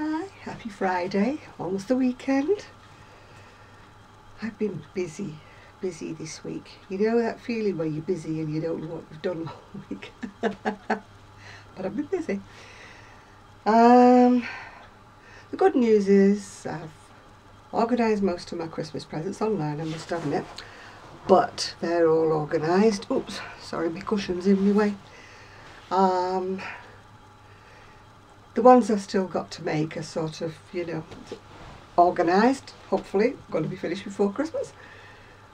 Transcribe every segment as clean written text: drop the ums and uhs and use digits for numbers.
Hi, happy Friday, almost the weekend. I've been busy this week. You know that feeling where you're busy and you don't know what you've done all week? But I've been busy. The good news is I've organised most of my Christmas presents online, I must admit. But they're all organised. Oops, sorry, my cushion's in my way. The ones I've still got to make are sort of, organised. Hopefully, going to be finished before Christmas.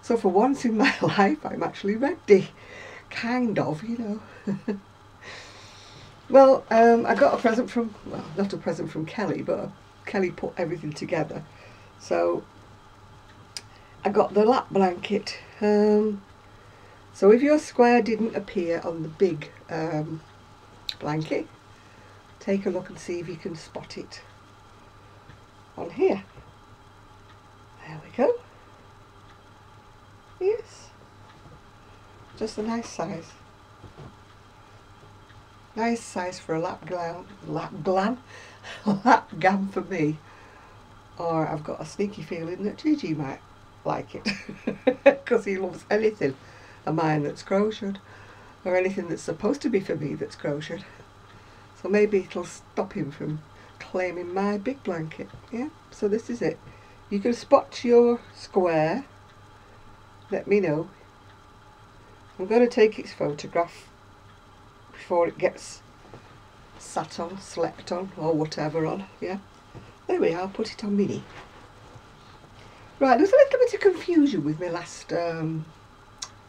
So for once in my life, I'm actually ready. Kind of, Well, I got a present from, well, not a present from Kelly, but Kelly put everything together. So I got the lap blanket. So if your square didn't appear on the big blanket, take a look and see if you can spot it on here. There we go. Yes, just a nice size. Nice size for a lap glam for me. Or I've got a sneaky feeling that Gigi might like it because he loves anything of mine that's crocheted, or anything that's supposed to be for me that's crocheted. So maybe it'll stop him from claiming my big blanket. Yeah, so this is it. You can spot your square. Let me know. I'm going to take its photograph before it gets sat on, slept on, or whatever on. Yeah, there we are. I'll put it on mini. Right, there's a little bit of confusion with my last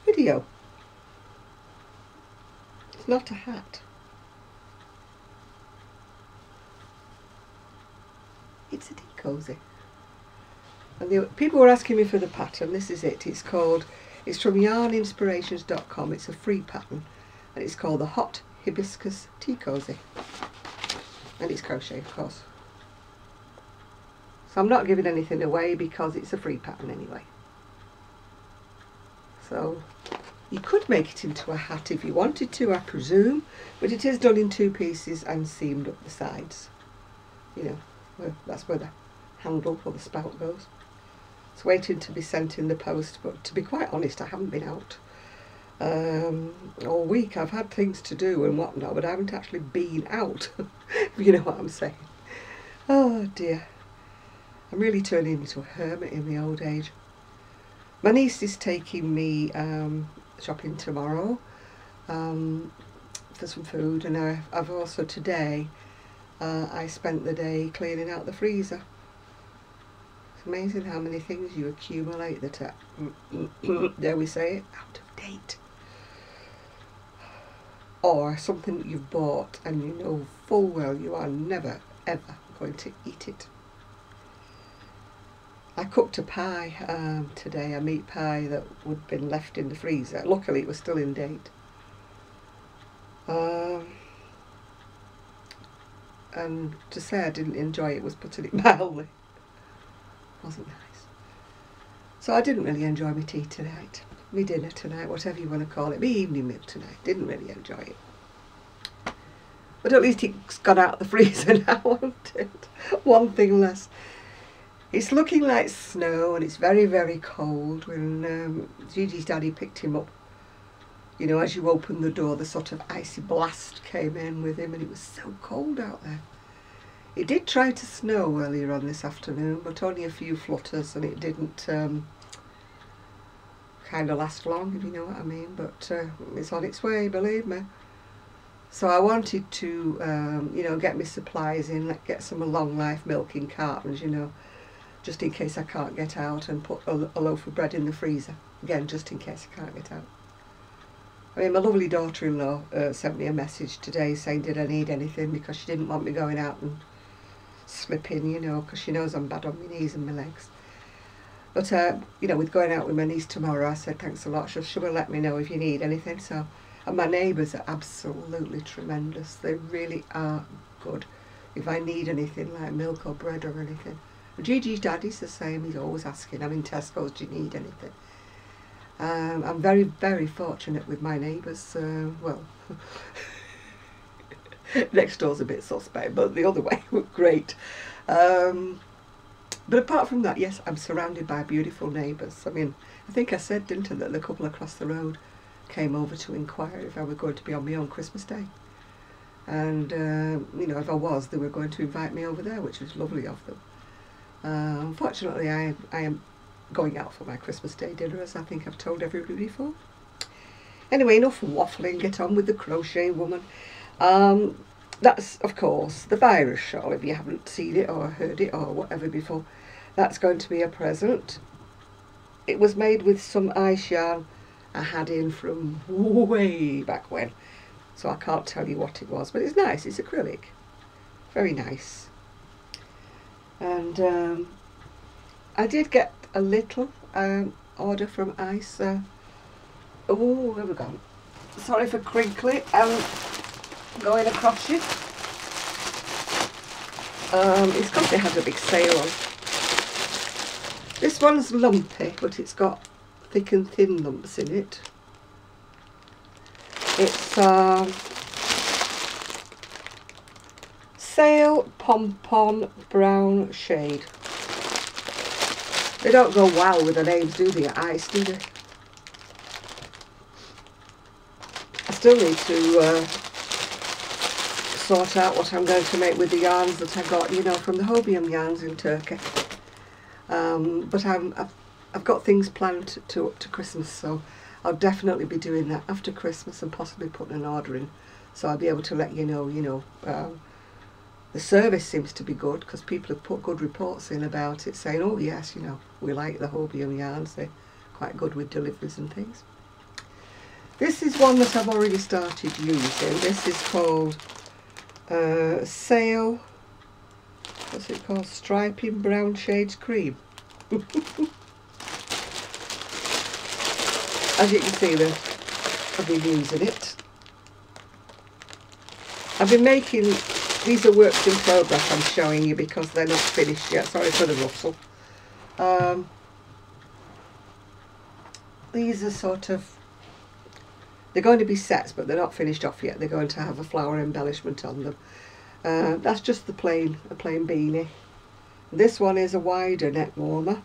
video. It's not a hat. It's a tea cosy. And people were asking me for the pattern. This is it. It's from yarninspirations.com. It's a free pattern, and it's called the Hot Hibiscus Tea Cosy, and it's crochet, of course. So I'm not giving anything away because it's a free pattern anyway. So you could make it into a hat if you wanted to, I presume, but it is done in two pieces and seamed up the sides. That's where the handle or the spout goes. It's waiting to be sent in the post, but to be quite honest, I haven't been out all week. I've had things to do and whatnot, but I haven't actually been out, if you know what I'm saying. Oh dear. I'm really turning into a hermit in my old age. My niece is taking me shopping tomorrow for some food, and I've also today I spent the day cleaning out the freezer. It's amazing how many things you accumulate that are, dare we say it, out of date. Or something that you've bought and you know full well you are never ever going to eat it. I cooked a pie today, a meat pie that would have been left in the freezer. Luckily it was still in date. And to say I didn't enjoy it was putting it mildly. Wasn't nice. So I didn't really enjoy my tea tonight, my dinner tonight, whatever you want to call it, my evening meal tonight. Didn't really enjoy it. But at least it's gone out of the freezer now, hasn't it? One thing less. It's looking like snow and it's very, very cold. When Gigi's daddy picked him up, as you open the door, the sort of icy blast came in with him, and it was so cold out there. It did try to snow earlier on this afternoon, but only a few flutters, and it didn't kind of last long, if you know what I mean. But it's on its way, believe me. So I wanted to, get my supplies in, get some long life milk in cartons, just in case I can't get out, and put a loaf of bread in the freezer. Again, just in case I can't get out. I mean, my lovely daughter-in-law sent me a message today saying did I need anything, because she didn't want me going out and slipping, because she knows I'm bad on my knees and my legs. But, with going out with my niece tomorrow, I said thanks a lot. She will let me know if you need anything. So, and my neighbours are absolutely tremendous. They really are good. If I need anything like milk or bread or anything. Gigi's daddy's the same. He's always asking. I'm in Tesco's, do you need anything? I'm very, very fortunate with my neighbours. Well, Next door's a bit suspect, but the other way was great. But apart from that, yes, I'm surrounded by beautiful neighbours. I mean, I think I said, didn't I, that the couple across the road came over to inquire if I were going to be on my own Christmas Day. And, you know, if I was, they were going to invite me over there, which was lovely of them. Unfortunately, I am going out for my Christmas Day dinner, as I think I've told everybody before. Anyway, enough waffling, get on with the crochet woman. That's, of course, the virus shawl, if you haven't seen it or heard it or whatever before. That's going to be a present. It was made with some ice yarn I had in from way back when. So I can't tell you what it was, but it's nice, it's acrylic. Very nice. And I did get a little order from ice. Oh, where have we gone? Sorry for crinkly. Going across it. It's because they had a big sale on. This one's lumpy, but it's got thick and thin lumps in it. It's Sail Pompon Brown Shade. They don't go well with the names, do they, at ice, do they? I still need to sort out what I'm going to make with the yarns that I got, you know, from the Hobium yarns in Turkey. But I've got things planned to Christmas, so I'll definitely be doing that after Christmas and possibly putting an order in, so I'll be able to let you know. The service seems to be good because people have put good reports in about it, saying, oh yes, you know, we like the Hobium yarns, they're quite good with deliveries and things. This is one that I've already started using. This is called Sail, what's it called? Striping Brown Shades Cream. As you can see, I've been using it. I've been making, these are works in progress I'm showing you because they're not finished yet. Sorry for the rustle. These are sort of, they're going to be sets, but they're not finished off yet. They're going to have a flower embellishment on them. That's just a plain beanie. This one is a wider neck warmer.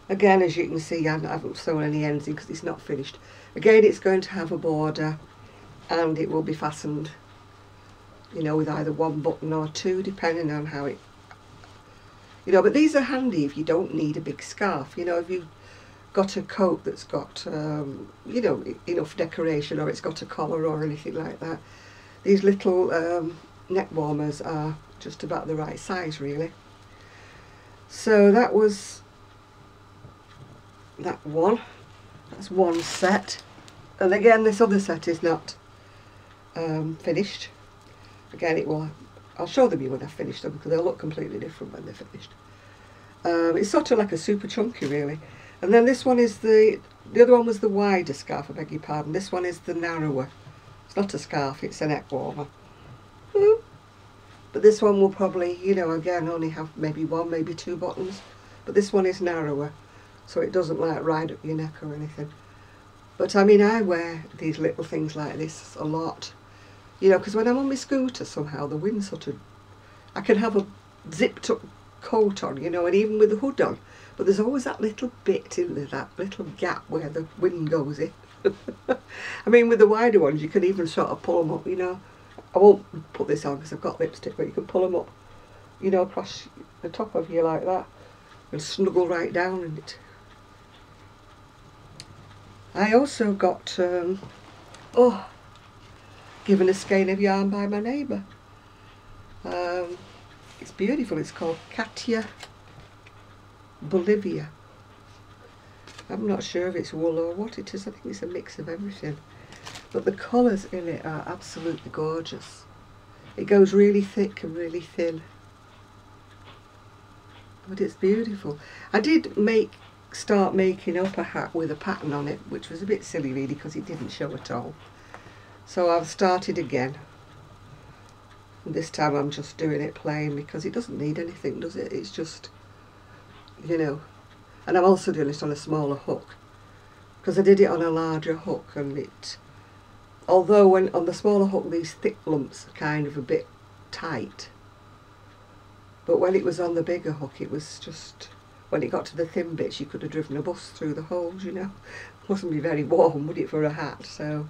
Again, as you can see, I haven't sewn any ends in because it's not finished. Again, it's going to have a border and it will be fastened, you know, with either one button or two, depending on how it, you know, but these are handy if you don't need a big scarf. You know, if you've got a coat that's got, you know, enough decoration, or it's got a collar or anything like that, these little neck warmers are just about the right size, really. So that was that one. That's one set, and again this other set is not finished. Again, it will, I'll show them you when I've finished them because they'll look completely different when they're finished. It's sort of like a super chunky, really. And then this one is the other one was the wider scarf, I beg your pardon. This one is the narrower. It's not a scarf, it's a neck warmer. But this one will probably, you know, again only have maybe one, maybe two buttons. But this one is narrower, so it doesn't like ride up your neck or anything. But I mean, I wear these little things like this a lot. You know, because when I'm on my scooter, somehow the wind sort of, I can have a zipped up coat on, you know, and even with the hood on. But there's always that little bit in there, that little gap where the wind goes in. I mean, with the wider ones, you can even sort of pull them up, you know. I won't put this on because I've got lipstick, but you can pull them up, you know, across the top of you like that and snuggle right down in it. I also got, given a skein of yarn by my neighbour. It's beautiful. It's called Katia Bolivia. I'm not sure if it's wool or what it is. I think it's a mix of everything. But the colours in it are absolutely gorgeous. It goes really thick and really thin. But it's beautiful. I did start making up a hat with a pattern on it, which was a bit silly really because it didn't show at all. So I've started again. And this time I'm just doing it plain because it doesn't need anything, does it? It's just, you know. And I'm also doing it on a smaller hook because I did it on a larger hook and it although when on the smaller hook these thick lumps are kind of a bit tight, but when it was on the bigger hook it was just, when it got to the thin bits you could have driven a bus through the holes, you know. Mustn't be very warm, would it, for a hat? So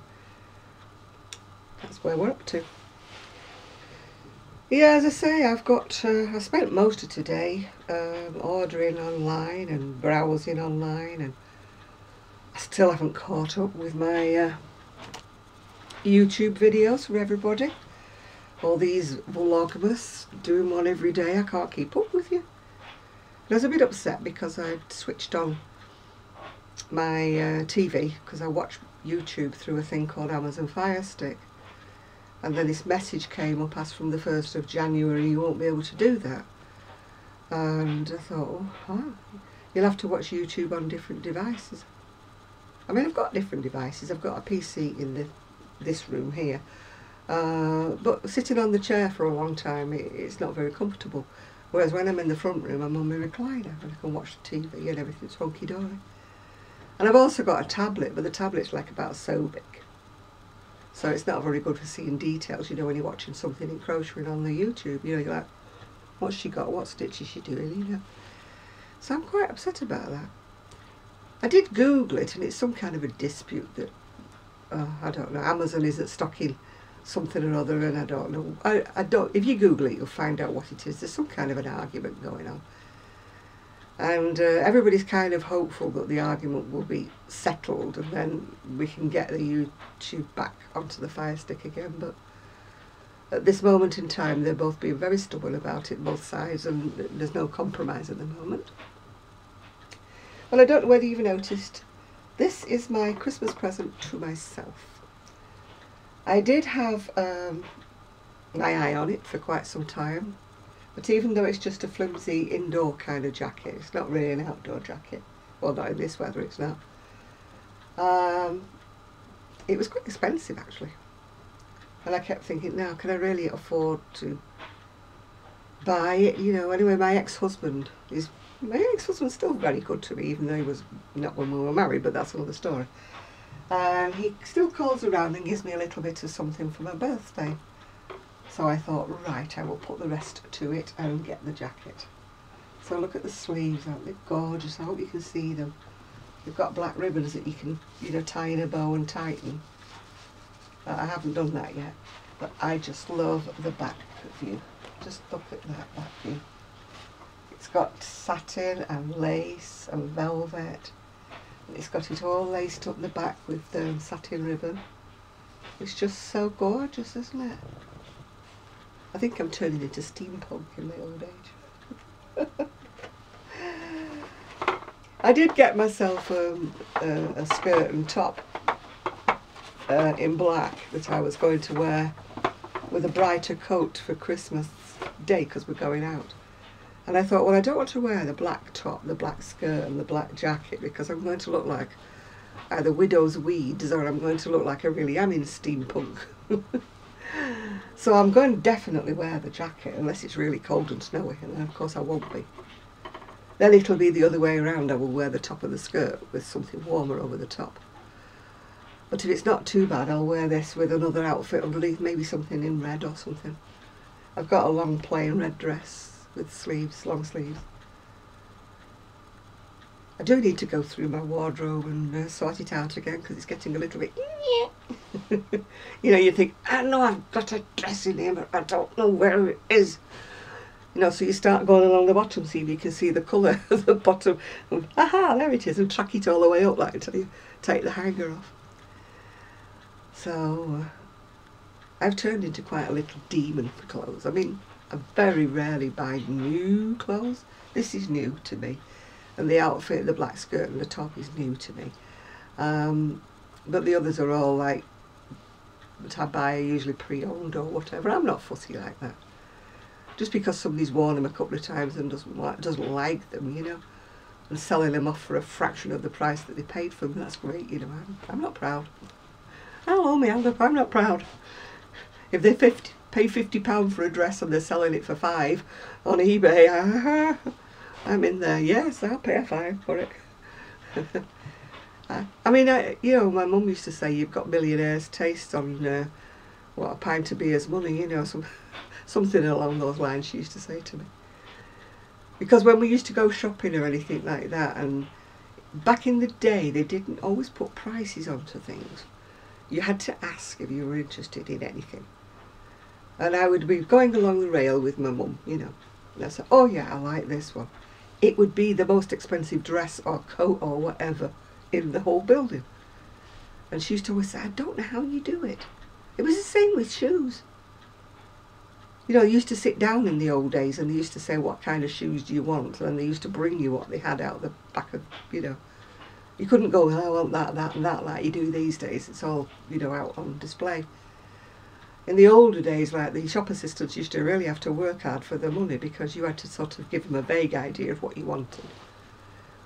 that's where we're up to. Yeah, as I say, I've got, I spent most of today ordering online and browsing online, and I still haven't caught up with my YouTube videos for everybody. All these vlogmas, doing one every day, I can't keep up with you. And I was a bit upset because I'd switched on my TV, because I watch YouTube through a thing called Amazon Fire Stick. And then this message came up, as from the 1st of January you won't be able to do that. And I thought, oh, you'll have to watch YouTube on different devices. I mean, I've got different devices. I've got a PC in this room here. But sitting on the chair for a long time, it's not very comfortable. Whereas when I'm in the front room, I'm on my recliner and I can watch the TV and everything's hunky-dory. And I've also got a tablet, but the tablet's like about so big. So it's not very good for seeing details, you know, when you're watching something in crocheting on the YouTube. You know, you're like, what's she got, what stitch is she doing, you know. So I'm quite upset about that. I did Google it, and it's some kind of a dispute that, I don't know, Amazon isn't stocking something or other, and I don't know. I don't, if you Google it, you'll find out what it is. There's some kind of an argument going on. And everybody's kind of hopeful that the argument will be settled and then we can get the YouTube back onto the Fire Stick again. But at this moment in time, they're both being very stubborn about it, both sides, and there's no compromise at the moment. Well, I don't know whether you've noticed, this is my Christmas present to myself. I did have my eye on it for quite some time. But even though it's just a flimsy indoor kind of jacket, it's not really an outdoor jacket. Well, not in this weather, it's not. It was quite expensive, actually. And I kept thinking, now, can I really afford to buy it? You know, anyway, my ex-husband's still very good to me, even though he was not when we were married, but that's another story. And he still calls around and gives me a little bit of something for my birthday. So I thought, right, I will put the rest to it and get the jacket. So look at the sleeves, aren't they gorgeous? I hope you can see them. They've got black ribbons that you can, you know, tie in a bow and tighten. I haven't done that yet, but I just love the back view. Just look at that back view. It's got satin and lace and velvet. And it's got it all laced up the back with satin ribbon. It's just so gorgeous, isn't it? I think I'm turning into steampunk in my old age. I did get myself a skirt and top in black that I was going to wear with a brighter coat for Christmas Day because we're going out. And I thought, well, I don't want to wear the black top, the black skirt and the black jacket because I'm going to look like either widow's weeds or I'm going to look like I really am in steampunk. So I'm going to definitely wear the jacket unless it's really cold and snowy, and of course I won't be. Then it'll be the other way around. I will wear the top of the skirt with something warmer over the top. But if it's not too bad, I'll wear this with another outfit underneath, maybe something in red or something. I've got a long plain red dress with sleeves, long sleeves. I do need to go through my wardrobe and sort it out again because it's getting a little bit... You know, you think, I know I've got a dress in here, but I don't know where it is. You know, so you start going along the bottom, see if you can see the colour of the bottom. And, aha, there it is, and track it all the way up like until you take the hanger off. So, I've turned into quite a little demon for clothes. I mean, I very rarely buy new clothes. This is new to me. And the outfit, the black skirt and the top is new to me. But the others are all like, that I buy are usually pre-owned or whatever. I'm not fussy like that. Just because somebody's worn them a couple of times and doesn't like them, you know, and selling them off for a fraction of the price that they paid for them, that's great, you know. I'm not proud. I'll hold my hand up, I'm not proud. If they pay £50 for a dress and they're selling it for £5 on eBay, I'm in there. Yes, I'll pay a £5 for it. I mean, you know, my mum used to say you've got millionaire's taste on what, a pint of beer's money, you know, something along those lines she used to say to me. Because when we used to go shopping or anything like that, and back in the day they didn't always put prices onto things. You had to ask if you were interested in anything. And I would be going along the rail with my mum, you know, and I said, oh yeah, I like this one. It would be the most expensive dress or coat or whatever in the whole building. And she used to always say, I don't know how you do it. It was the same with shoes. You know, they used to sit down in the old days and they used to say, what kind of shoes do you want? And they used to bring you what they had out the back of, you know. You couldn't go, I want that, that and that like you do these days. It's all, you know, out on display. In the older days, like, the shop assistants used to really have to work hard for their money because you had to sort of give them a vague idea of what you wanted.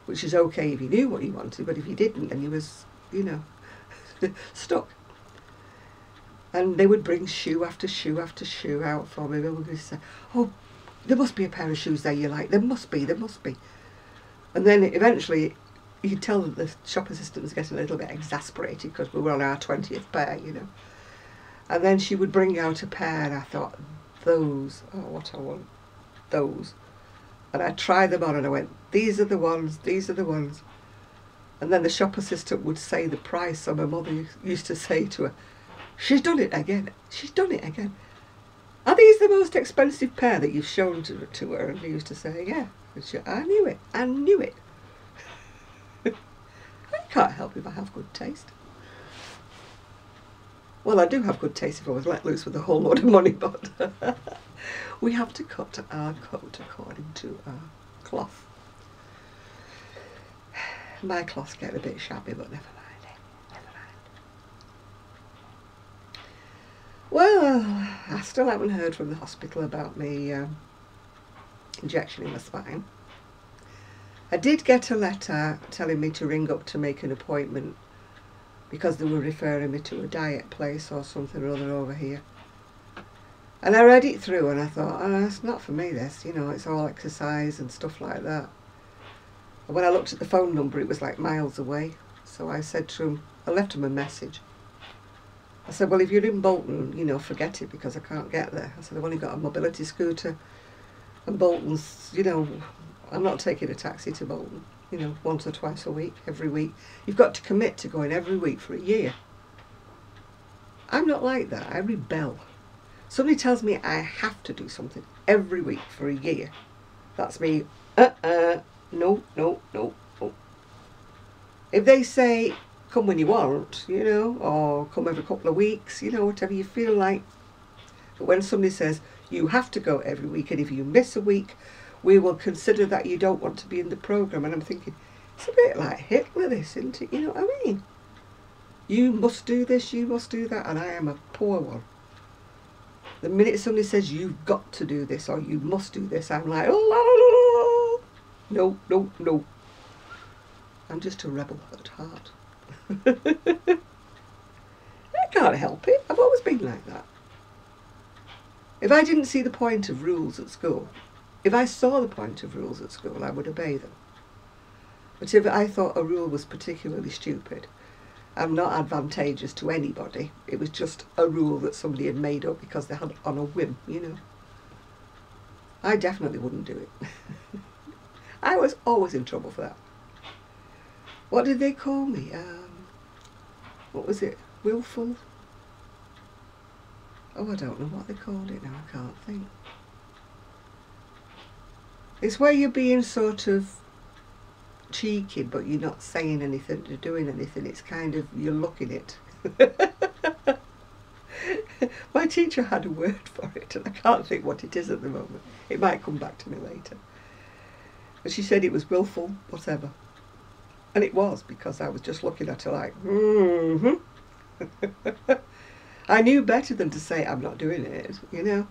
Which is okay if you knew what you wanted, but if you didn't, then you was, you know, stuck. And they would bring shoe after shoe after shoe out for me. They would say, oh, there must be a pair of shoes there you like. There must be, there must be. And then eventually you could tell that the shop assistant was getting a little bit exasperated because we were on our 20th pair, you know. And then she would bring out a pair and I thought, those are what I want, those. And I tried them on and I went, these are the ones, these are the ones. And then the shop assistant would say the price, and my mother used to say to her, she's done it again, she's done it again. Are these the most expensive pair that you've shown to her? And he used to say, yeah. And she, I knew it, I knew it. I can't help if I have good taste. Well, I do have good taste if I was let loose with a whole load of money, but we have to cut our coat according to our cloth. My cloth's getting a bit shabby, but never mind, never mind. Well, I still haven't heard from the hospital about me injection in my spine. I did get a letter telling me to ring up to make an appointment because they were referring me to a diet place or something or other over here. And I read it through and I thought, oh, it's not for me this, you know, it's all exercise and stuff like that. And when I looked at the phone number, it was like miles away. So I said to him, I left him a message. I said, well, if you're in Bolton, you know, forget it because I can't get there. I said, I've only got a mobility scooter and Bolton's, you know, I'm not taking a taxi to Bolton. You know, once or twice a week, every week. You've got to commit to going every week for a year. I'm not like that. I rebel. Somebody tells me I have to do something every week for a year. That's me. No, no, no, no. If they say, come when you want, you know, or come every couple of weeks, you know, whatever you feel like. But when somebody says, you have to go every week, and if you miss a week, we will consider that you don't want to be in the programme. And I'm thinking, it's a bit like Hitler this, isn't it? You know what I mean? You must do this, you must do that, and I am a poor one. The minute somebody says you've got to do this or you must do this, I'm like, oh, no, no, no. I'm just a rebel at heart. I can't help it. I've always been like that. If I didn't see the point of rules at school, if I saw the point of rules at school, I would obey them. But if I thought a rule was particularly stupid and not advantageous to anybody, it was just a rule that somebody had made up because they had it on a whim, you know, I definitely wouldn't do it. I was always in trouble for that. What did they call me? What was it? Willful? Oh, I don't know what they called it now, I can't think. It's where you're being sort of cheeky, but you're not saying anything or doing anything. It's kind of, you're looking it. My teacher had a word for it, and I can't think what it is at the moment. It might come back to me later. But she said it was willful, whatever. And it was, because I was just looking at her like, I knew better than to say I'm not doing it, you know.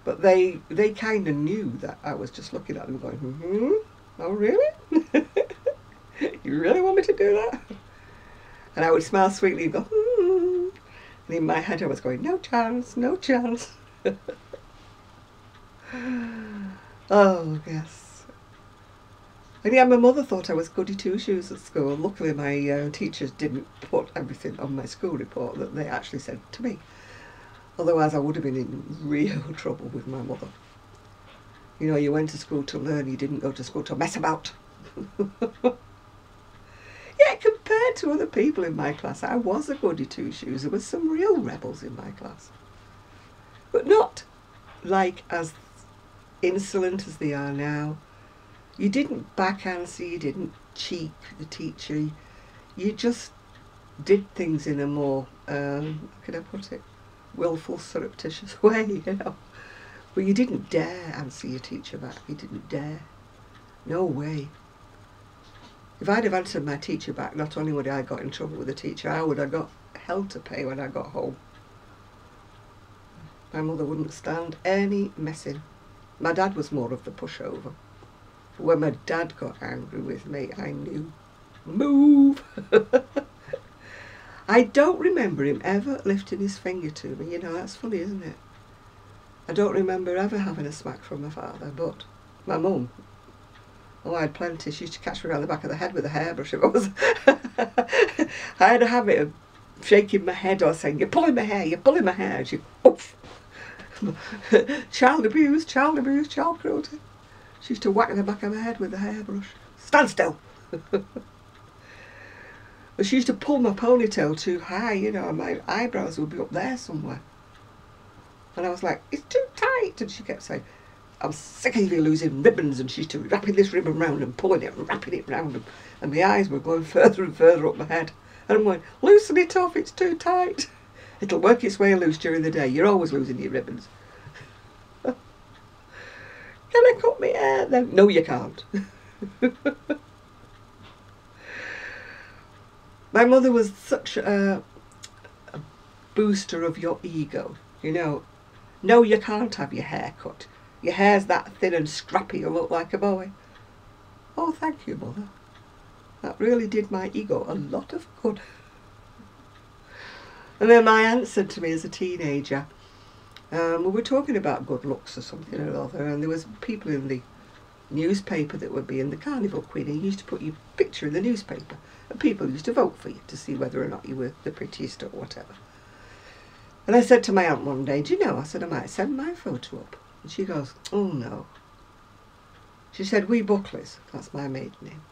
But they kind of knew that I was just looking at them going, oh really? You really want me to do that? And I would smile sweetly and go, And in my head I was going, no chance, no chance. Oh, yes. And yeah, my mother thought I was goody two-shoes at school. Luckily my teachers didn't put everything on my school report that they actually said to me. Otherwise I would have been in real trouble with my mother. You know, you went to school to learn, you didn't go to school to mess about. Yeah, compared to other people in my class, I was a goody two-shoes. There was some real rebels in my class. But not like as insolent as they are now. You didn't back answer, you didn't cheek the teacher. You just did things in a more, how can I put it, willful, surreptitious way, you know. But you didn't dare answer your teacher back. You didn't dare. No way. If I'd have answered my teacher back, not only would I got in trouble with the teacher, I would have got hell to pay when I got home. My mother wouldn't stand any messing. My dad was more of the pushover. But when my dad got angry with me, I knew, move! I don't remember him ever lifting his finger to me. You know, that's funny, isn't it? I don't remember ever having a smack from my father, but my mum, oh, I had plenty. She used to catch me around the back of the head with a hairbrush. If I was, I had a habit of shaking my head or saying, "You're pulling my hair, you're pulling my hair." And she, oof. Child abuse, child cruelty. She used to whack the back of my head with a hairbrush. Stand still. But she used to pull my ponytail too high, you know, and my eyebrows would be up there somewhere. And I was like, "It's too tight." And she kept saying, "I'm sick of you losing ribbons." And she used to be wrapping this ribbon round and pulling it and wrapping it round. And my eyes were going further and further up my head. And I'm going, "Loosen it off, it's too tight. It'll work its way loose during the day. You're always losing your ribbons." "Can I cut my hair then?" "No, you can't." My mother was such a booster of your ego, you know. "No, you can't have your hair cut. Your hair's that thin and scrappy you'll look like a boy." "Oh, thank you, Mother. That really did my ego a lot of good." And then my aunt said to me as a teenager, we were talking about good looks or something or other, and there was people in the newspaper that would be in the Carnival Queen, and you used to put your picture in the newspaper, and people used to vote for you to see whether or not you were the prettiest or whatever. And I said to my aunt one day, "Do you know," I said, "I might send my photo up." And she goes, "Oh no." She said, "We Buckleys," that's my maiden name,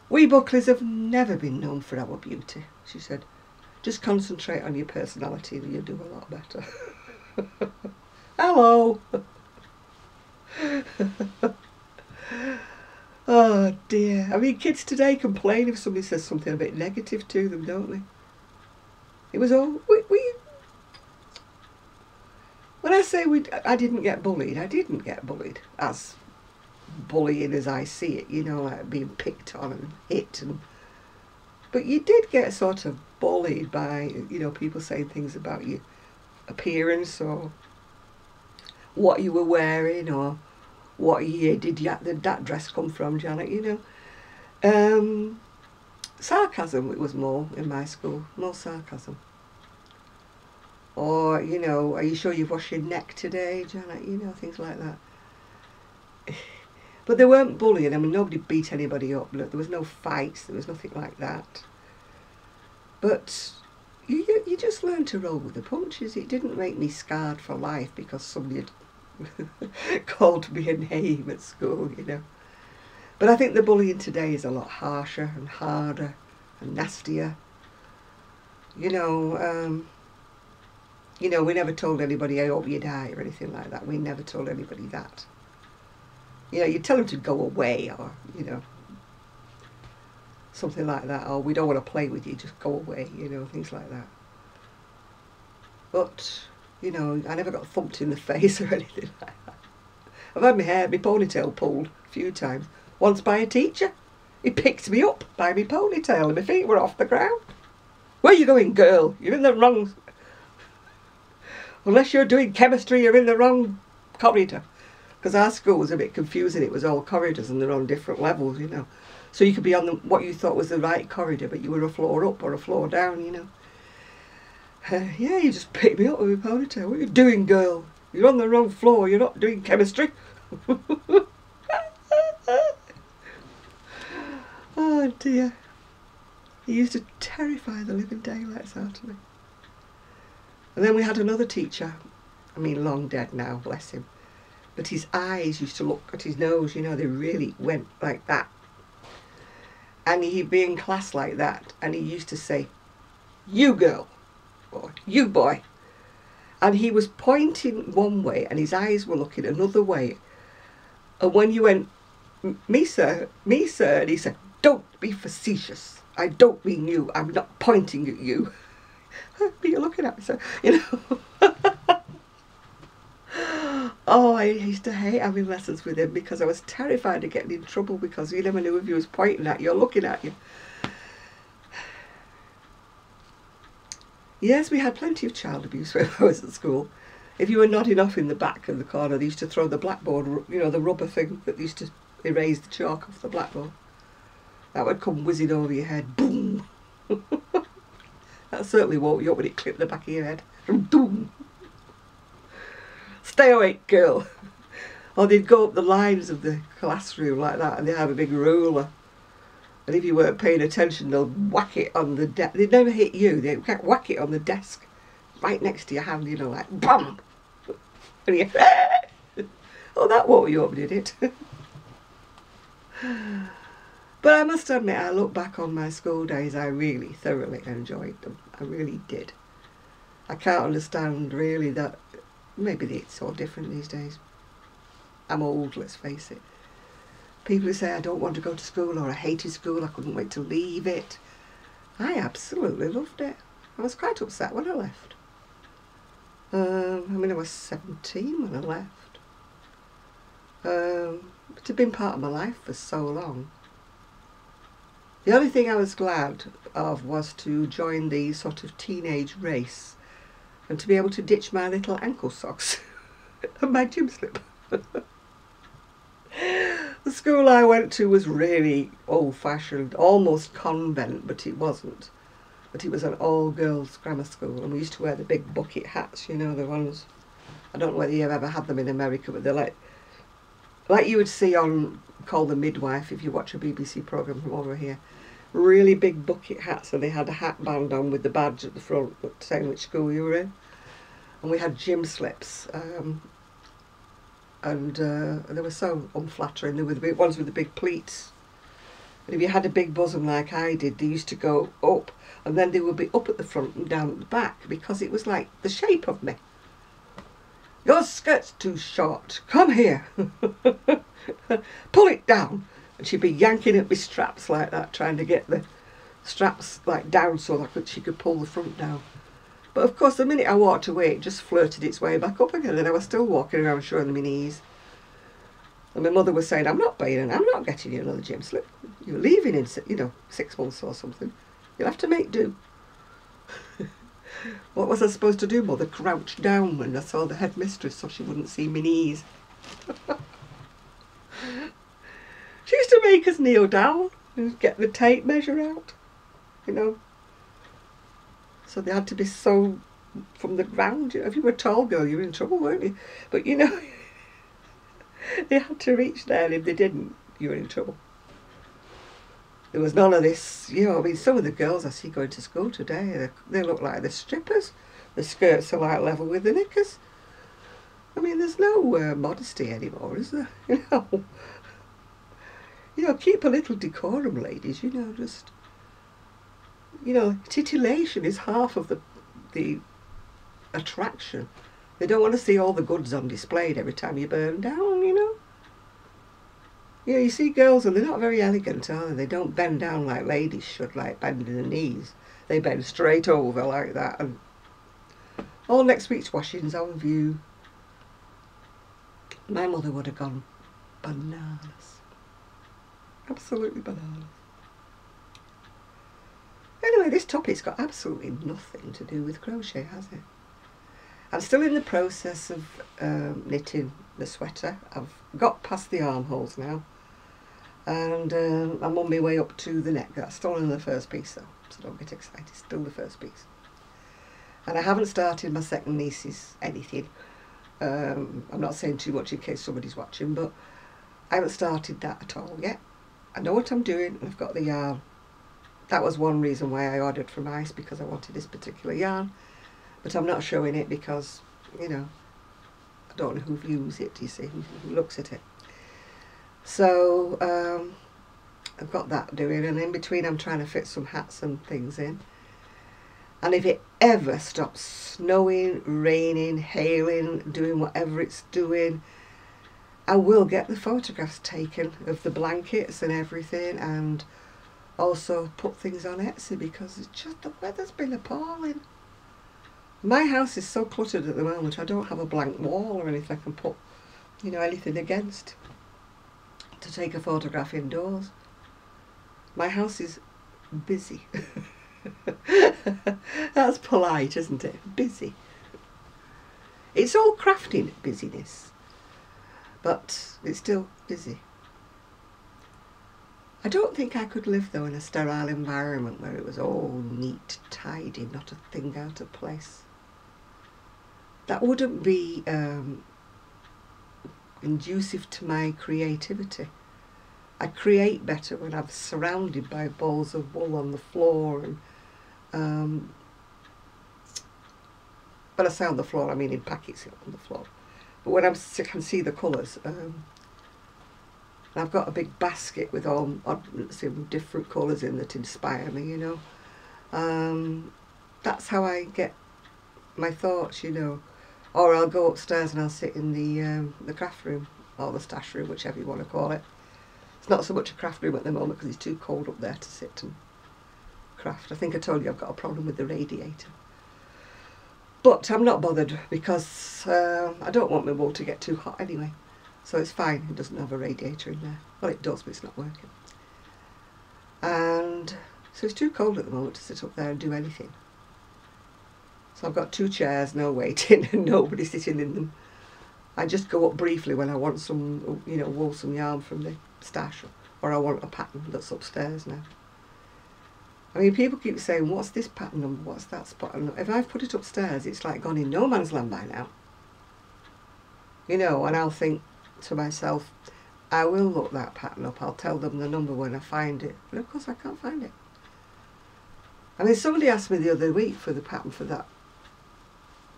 "we Buckleys have never been known for our beauty." She said, "Just concentrate on your personality and you'll do a lot better." Hello. Oh dear. I mean, kids today complain if somebody says something a bit negative to them, don't they? It was all, when I say I didn't get bullied, I didn't get bullied as bullying as I see it, you know, like being picked on and hit. But you did get sort of bullied by, you know, people saying things about your appearance or what you were wearing or what year did that dress come from, Janet, you know. Sarcasm, it was more in my school, more sarcasm. Or, you know, "Are you sure you've washed your neck today, Janet?" You know, things like that. But they weren't bullying. I mean, nobody beat anybody up. There was no fights. There was nothing like that. But you just learned to roll with the punches. It didn't make me scarred for life because somebody had called me a name at school, you know. But I think the bullying today is a lot harsher and harder and nastier. You know, we never told anybody, "I hope you die," or anything like that. We never told anybody that. You know, you tell them to go away, or, you know, something like that, or "We don't want to play with you, just go away," you know, things like that. But, you know, I never got thumped in the face or anything like that. I've had my ponytail pulled a few times. Once by a teacher. He picked me up by my ponytail and my feet were off the ground. "Where are you going, girl? You're in the wrong... Unless you're doing chemistry, you're in the wrong corridor." Because our school was a bit confusing. It was all corridors and they're on different levels, you know. So you could be on what you thought was the right corridor, but you were a floor up or a floor down, you know. Yeah, you just picked me up with my ponytail. "What are you doing, girl? You're on the wrong floor. You're not doing chemistry." Oh dear. He used to terrify the living daylights out of me. And then we had another teacher, I mean long dead now, bless him, but his eyes used to look at his nose, you know, they really went like that. And he'd be in class like that, and he used to say, "You girl," or "You boy." And he was pointing one way and his eyes were looking another way. And when you went, me sir," and he said, "Don't be facetious. I don't mean you. I'm not pointing at you." But you're looking at me, sir, you know. Oh, I used to hate having lessons with him because I was terrified of getting in trouble because you never knew if he was pointing at you or looking at you. Yes, we had plenty of child abuse when I was at school. If you were nodding off in the back of the corner, they used to throw the blackboard, you know, the rubber thing that used to erase the chalk off the blackboard. That would come whizzing over your head. Boom! That certainly woke you up when it clipped the back of your head. Boom! Stay awake, girl! Or they'd go up the lines of the classroom like that and they'd have a big ruler. And if you weren't paying attention, they'll whack it on the desk. They'd never hit you, they'd whack it on the desk right next to your hand, you know, like BAM! And you, oh, that woke you up, did it? But I must admit, I look back on my school days, I really thoroughly enjoyed them. I really did. I can't understand really that, maybe it's so different these days. I'm old, let's face it. People who say I don't want to go to school or I hated school, I couldn't wait to leave it. I absolutely loved it. I was quite upset when I left. I mean, I was 17 when I left. It had been part of my life for so long. The only thing I was glad of was to join the sort of teenage race and to be able to ditch my little ankle socks and my gym slip. The school I went to was really old-fashioned, almost convent, but it wasn't. But it was an all-girls grammar school, and we used to wear the big bucket hats, you know, the ones, I don't know whether you've ever had them in America, but they're like you would see on Call the Midwife if you watch a BBC programme from over here. Really big bucket hats, and they had a hat band on with the badge at the front saying which school you were in. And we had gym slips. And they were so unflattering. They were the big ones with the big pleats. And if you had a big bosom like I did, they used to go up, and then they would be up at the front and down at the back because it was like the shape of me. "Your skirt's too short. Come here. Pull it down." And she'd be yanking at my straps like that, trying to get the straps like down so that she could pull the front down. But of course, the minute I walked away, it just flirted its way back up again, and I was still walking around showing my knees. And my mother was saying, "I'm not getting you another gym slip. You're leaving in, 6 months or something. You'll have to make do." What was I supposed to do, Mother? Crouch down when I saw the headmistress so she wouldn't see my knees. She used to make us kneel down and get the tape measure out, you know. So they had to be so from the ground. You know, if you were a tall girl, you were in trouble, weren't you? But you know, they had to reach there, and if they didn't, you were in trouble. There was none of this, you know. I mean, some of the girls I see going to school today, they look like the strippers. The skirts are like level with the knickers. I mean, there's no modesty anymore, is there? You know, keep a little decorum, ladies. You know, just. You know, titillation is half of the attraction. They don't want to see all the goods on display every time you burn down, you know. Yeah, you see girls and they're not very elegant, are they? They don't bend down like ladies should, like bending the knees. They bend straight over like that. And all next week's washing's on view. My mother would have gone bananas. Absolutely bananas. Anyway, this topic's got absolutely nothing to do with crochet, has it? I'm still in the process of knitting the sweater. I've got past the armholes now, and I'm on my way up to the neck. That's still in the first piece though, so don't get excited, still the first piece. And I haven't started my second niece's anything. I'm not saying too much in case somebody's watching, but I haven't started that at all yet. I know what I'm doing, and I've got the yarn. That was one reason why I ordered from Ice, because I wanted this particular yarn, but I'm not showing it because, you know, I don't know who views it, you see, who looks at it. So I've got that doing, and in between I'm trying to fit some hats and things in. And if it ever stops snowing, raining, hailing, doing whatever it's doing, I will get the photographs taken of the blankets and everything, and also put things on Etsy, because it's just, the weather's been appalling. My house is so cluttered at the moment, I don't have a blank wall or anything I can put, you know, anything against to take a photograph indoors. My house is busy. That's polite, isn't it? Busy. It's all crafting busyness, but it's still busy. I don't think I could live though in a sterile environment where it was all neat, tidy, not a thing out of place. That wouldn't be conducive to my creativity. I create better when I'm surrounded by balls of wool on the floor, and when I say on the floor, I mean in packets on the floor. But when I can see the colours, I've got a big basket with all oddments in different colours in that inspire me, you know. That's how I get my thoughts, you know. Or I'll go upstairs and I'll sit in the craft room, or the stash room, whichever you want to call it. It's not so much a craft room at the moment because it's too cold up there to sit and craft. I think I told you I've got a problem with the radiator. But I'm not bothered, because I don't want my wool to get too hot anyway. So it's fine, it doesn't have a radiator in there. Well, it does, but it's not working. And so it's too cold at the moment to sit up there and do anything. So I've got 2 chairs, no waiting, and nobody sitting in them. I just go up briefly when I want some, you know, wool, some yarn from the stash, or I want a pattern that's upstairs now. I mean, people keep saying, what's this pattern and what's that spot? And if I've put it upstairs, it's like gone in no man's land by now. You know, and I'll think to myself, I will look that pattern up, I'll tell them the number when I find it. But of course I can't find it. I mean, somebody asked me the other week for the pattern for that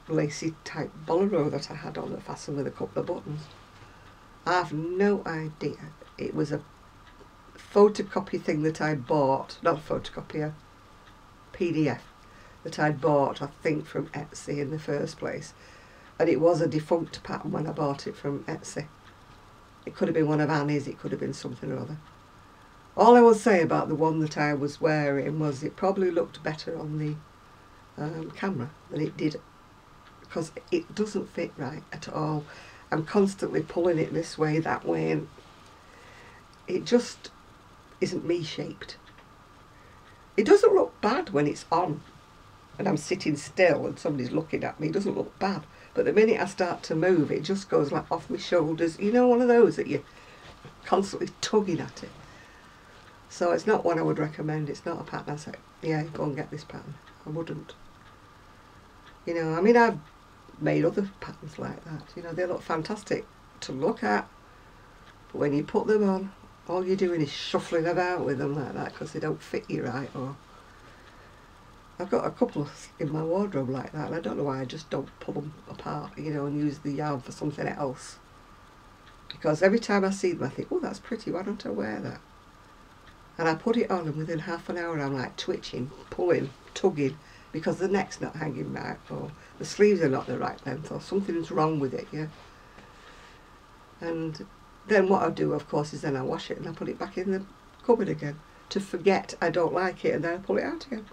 lacy type bolero that I had on the fasten with a couple of buttons. I have no idea. It was a photocopy thing that I bought, not a photocopy, a PDF that I'd bought, I think, from Etsy in the first place. And it was a defunct pattern when I bought it from Etsy. It could have been one of Annie's, it could have been something or other. All I will say about the one that I was wearing was it probably looked better on the camera than it did, because it doesn't fit right at all. I'm constantly pulling it this way, that way, and it just isn't me shaped. It doesn't look bad when it's on and I'm sitting still and somebody's looking at me. It doesn't look bad. But the minute I start to move, it just goes like off my shoulders. You know, one of those that you're constantly tugging at it. So it's not one I would recommend. It's not a pattern I say, yeah, go and get this pattern. I wouldn't. You know, I mean, I've made other patterns like that. You know, they look fantastic to look at. But when you put them on, all you're doing is shuffling about with them like that because they don't fit you right. Or I've got a couple in my wardrobe like that, and I don't know why I just don't pull them apart, you know, and use the yarn for something else. Because every time I see them I think, oh, that's pretty, why don't I wear that? And I put it on, and within half an hour I'm like twitching, pulling, tugging, because the neck's not hanging right, or the sleeves are not the right length, or something's wrong with it, yeah. And then what I do, of course, is then I wash it and I put it back in the cupboard again to forget I don't like it, and then I pull it out again.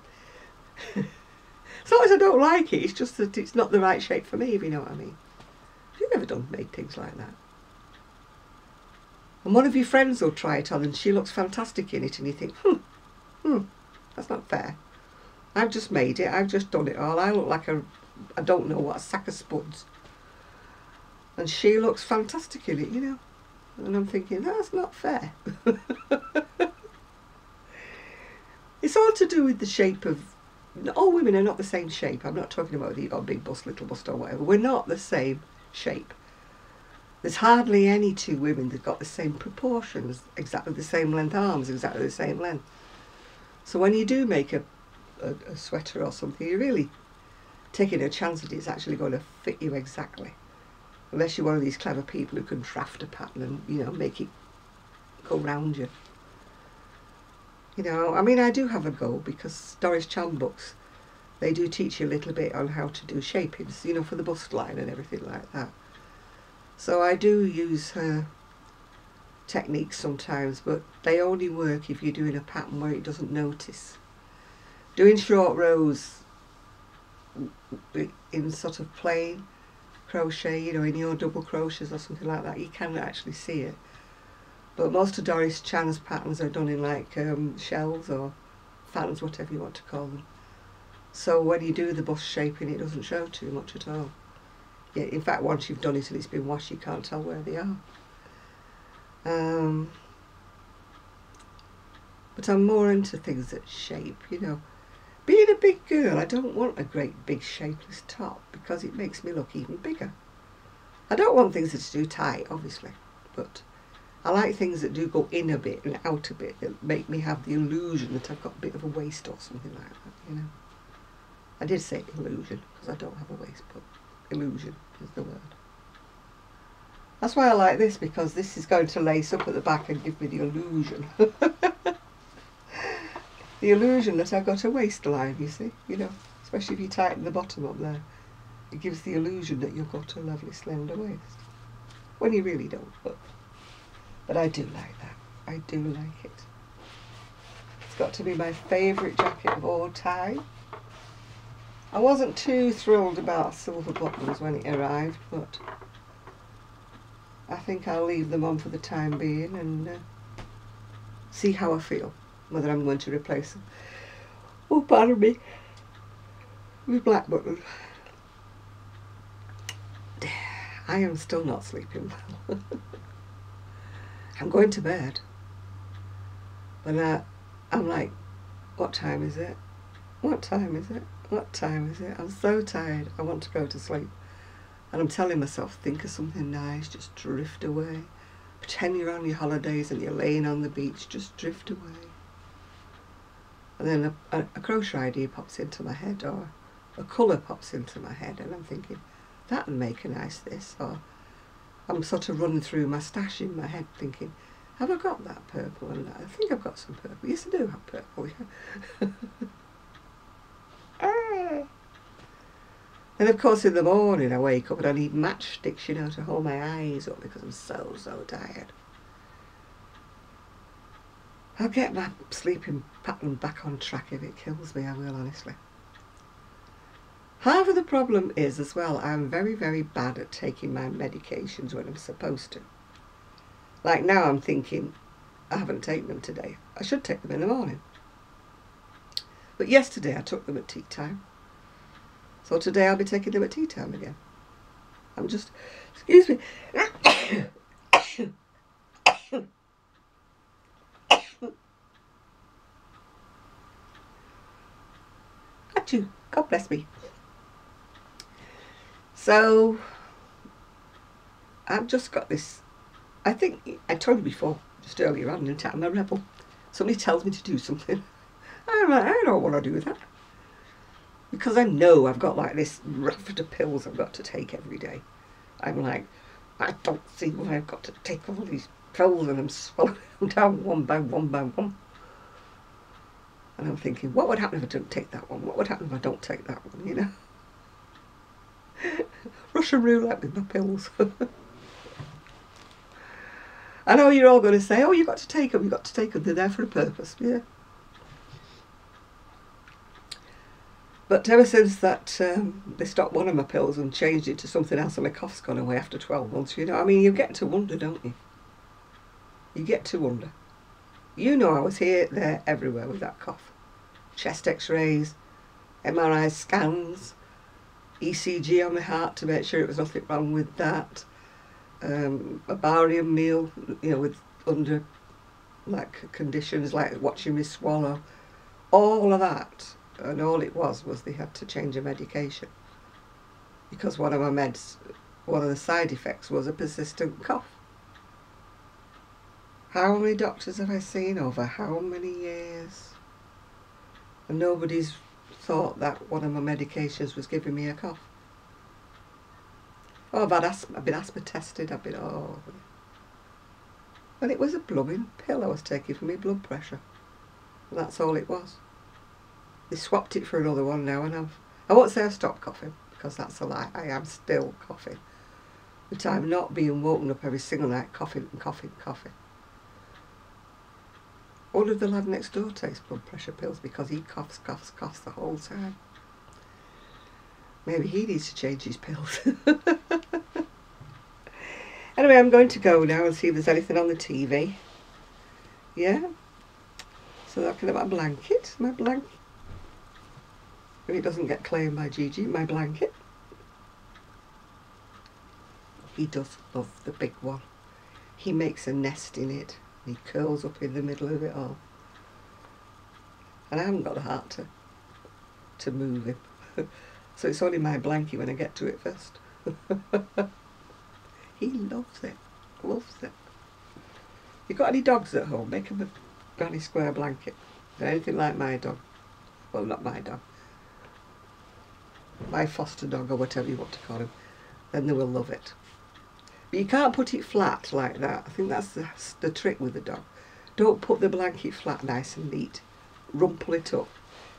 It's not as I don't like it, it's just that it's not the right shape for me, if you know what I mean. Have you ever made things like that? And one of your friends will try it on and she looks fantastic in it, and you think, that's not fair. I've just made it, I've just done it all, I look like I don't know what, a sack of spuds. And she looks fantastic in it, you know. And I'm thinking, that's not fair. It's all to do with the shape of, all women are not the same shape. I'm not talking about the big bust, little bust or whatever. We're not the same shape. There's hardly any two women that got the same proportions, exactly the same length arms, exactly the same length. So when you do make a sweater or something, you're really taking a chance that it's actually going to fit you exactly. Unless you're one of these clever people who can draft a pattern and, you know, make it go round you. You know, I mean, I do have a go because Doris Chan books, they do teach you a little bit on how to do shapings, you know, for the bust line and everything like that. So I do use her techniques sometimes, but they only work if you're doing a pattern where it doesn't notice. Doing short rows in sort of plain crochet, you know, in your double crochets or something like that, you can actually see it. But most of Doris Chan's patterns are done in like shells or fans, whatever you want to call them. So when you do the bust shaping, it doesn't show too much at all. Yeah, in fact, once you've done it and it's been washed, you can't tell where they are. But I'm more into things that shape, you know. Being a big girl, I don't want a great big shapeless top because it makes me look even bigger. I don't want things that are too tight, obviously, but I like things that do go in a bit and out a bit, that make me have the illusion that I've got a bit of a waist or something like that, you know. I did say illusion because I don't have a waist, but illusion is the word. That's why I like this, because this is going to lace up at the back and give me the illusion. The illusion that I've got a waistline, you see, you know, especially if you tighten the bottom up there. It gives the illusion that you've got a lovely slender waist. When you really don't, but I do like that. I do like it. It's got to be my favourite jacket of all time. I wasn't too thrilled about silver buttons when it arrived, but I think I'll leave them on for the time being and see how I feel, whether I'm going to replace them. Oh, pardon me, with black buttons. I am still not sleeping well. I'm going to bed, but I'm like, what time is it? What time is it? What time is it? I'm so tired. I want to go to sleep. And I'm telling myself, think of something nice, just drift away. Pretend you're on your holidays and you're laying on the beach, just drift away. And then a crochet idea pops into my head, or a colour pops into my head, and I'm thinking, that'll make a nice this. Or I'm sort of running through my stash in my head thinking, have I got that purple? And I think I've got some purple. Yes, I do have purple, yeah. And of course in the morning I wake up and I need matchsticks, you know, to hold my eyes up because I'm so tired. I'll get my sleeping pattern back on track if it kills me, I will, honestly. Half of the problem is as well, I'm very bad at taking my medications when I'm supposed to. Like now I'm thinking, I haven't taken them today. I should take them in the morning. But yesterday I took them at tea time. So today I'll be taking them at tea time again. I'm just, excuse me. Achoo, God bless me. So, I've just got this, I think, I told you before, just earlier on, in I'm a rebel. Somebody tells me to do something. I'm like, I don't want to do that. Because I know I've got like this raft of pills I've got to take every day. I'm like, I don't see why I've got to take all these pills and I'm swallowing them down one by one by one. And I'm thinking, what would happen if I don't take that one? What would happen if I don't take that one, you know? Russian roulette with my pills. I know you're all going to say, oh, you've got to take them, you've got to take them, they're there for a purpose, yeah. But ever since that they stopped one of my pills and changed it to something else and my cough's gone away after 12 months, you know, I mean, you get to wonder, don't you? You get to wonder. You know I was here, there, everywhere with that cough. Chest x-rays, MRI scans, ECG on my heart to make sure it was nothing wrong with that. A barium meal, you know, with under like conditions like watching me swallow. All of that. And all it was they had to change a medication. Because one of my meds one of the side effects was a persistent cough. How many doctors have I seen over how many years? And nobody's thought that one of my medications was giving me a cough. Oh, I've been asthma tested, oh. And it was a blooming pill I was taking for my blood pressure. And that's all it was. They swapped it for another one now, and I won't say I've stopped coughing, because that's a lie. I am still coughing. But I'm not being woken up every single night coughing and coughing and coughing. One of the lad next door takes blood pressure pills because he coughs the whole time. Maybe he needs to change his pills. Anyway, I'm going to go now and see if there's anything on the TV. Yeah? So I can have my blanket. If it doesn't get claimed by Gigi, my blanket. He does love the big one. He makes a nest in it. He curls up in the middle of it all. And I haven't got the heart to move him. So it's only my blanket when I get to it first. He loves it. Loves it. You got any dogs at home? Make him a granny square blanket. They're anything like my dog. Well, not my dog. My foster dog, or whatever you want to call him. Then they will love it. But you can't put it flat like that. I think that's the trick with the dog. Don't put the blanket flat nice and neat. Rumple it up.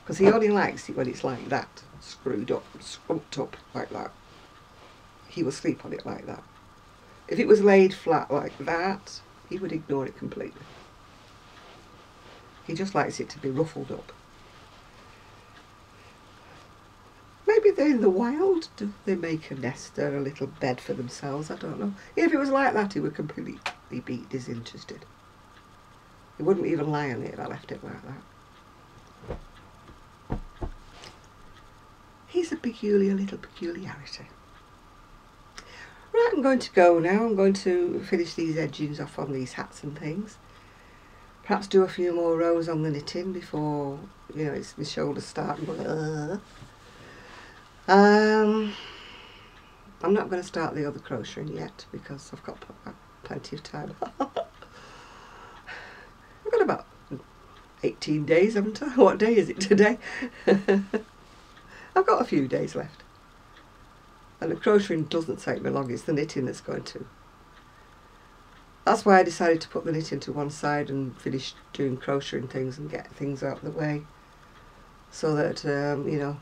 Because he only likes it when it's like that. Screwed up, scrumped up like that. He will sleep on it like that. If it was laid flat like that, he would ignore it completely. He just likes it to be ruffled up. Maybe they're in the wild. Do they make a nest or a little bed for themselves? I don't know. Yeah, if it was like that, he would completely be disinterested. He wouldn't even lie on it if I left it like that. He's a little peculiarity. Right, I'm going to go now. I'm going to finish these edgings off on these hats and things. Perhaps do a few more rows on the knitting before, you know, it's my shoulders start going. I'm not going to start the other crocheting yet because I've got plenty of time. I've got about 18 days, haven't I? What day is it today? I've got a few days left. And the crocheting doesn't take me long, it's the knitting that's going to. That's why I decided to put the knitting to one side and finish doing crocheting things and get things out of the way. So that, you know,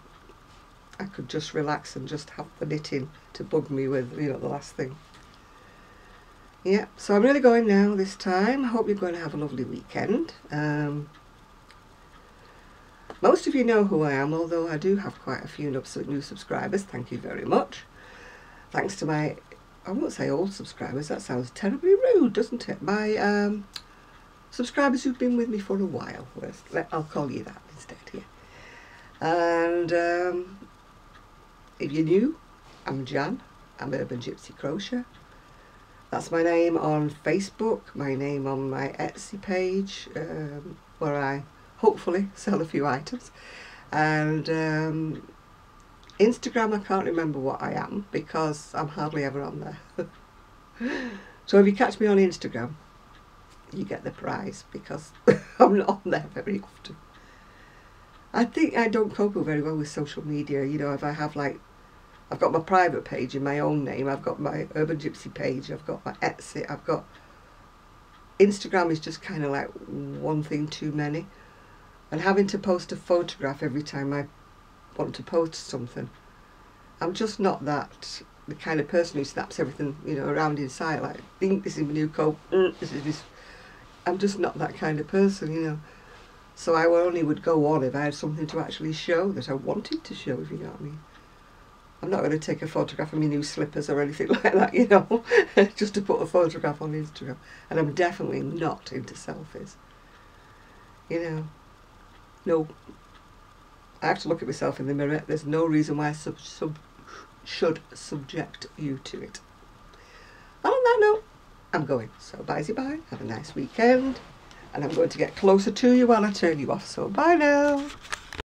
I could just relax and just have the knitting to bug me with, you know, the last thing. Yeah, so I'm really going now this time. I hope you're going to have a lovely weekend. Most of you know who I am, although I do have quite a few new subscribers. Thank you very much. Thanks to my, I won't say old subscribers, that sounds terribly rude, doesn't it? My subscribers who've been with me for a while. I'll call you that instead, yeah. And if you're new, I'm Jan. I'm Urban Gypsy Crochet. That's my name on Facebook, my name on my Etsy page, where I hopefully sell a few items, and Instagram I can't remember what I am because I'm hardly ever on there. So if you catch me on Instagram, you get the prize because I'm not on there very often. I think I don't cope very well with social media. You know, if I have like, I've got my private page in my own name, I've got my Urban Gypsy page, I've got my Etsy, I've got Instagram is just kind of like one thing too many. And having to post a photograph every time I want to post something. I'm just not that, the kind of person who snaps everything, you know, around in sight, like, think this is my new coat, this is this. I'm just not that kind of person, you know. So I only would go on if I had something to actually show that I wanted to show, if you know what I mean. I'm not going to take a photograph of my new slippers or anything like that, you know, just to put a photograph on Instagram. And I'm definitely not into selfies, you know. No, I have to look at myself in the mirror. There's no reason why I should subject you to it. And on that note, I'm going. So bye-bye. Have a nice weekend. And I'm going to get closer to you while I turn you off. So bye now.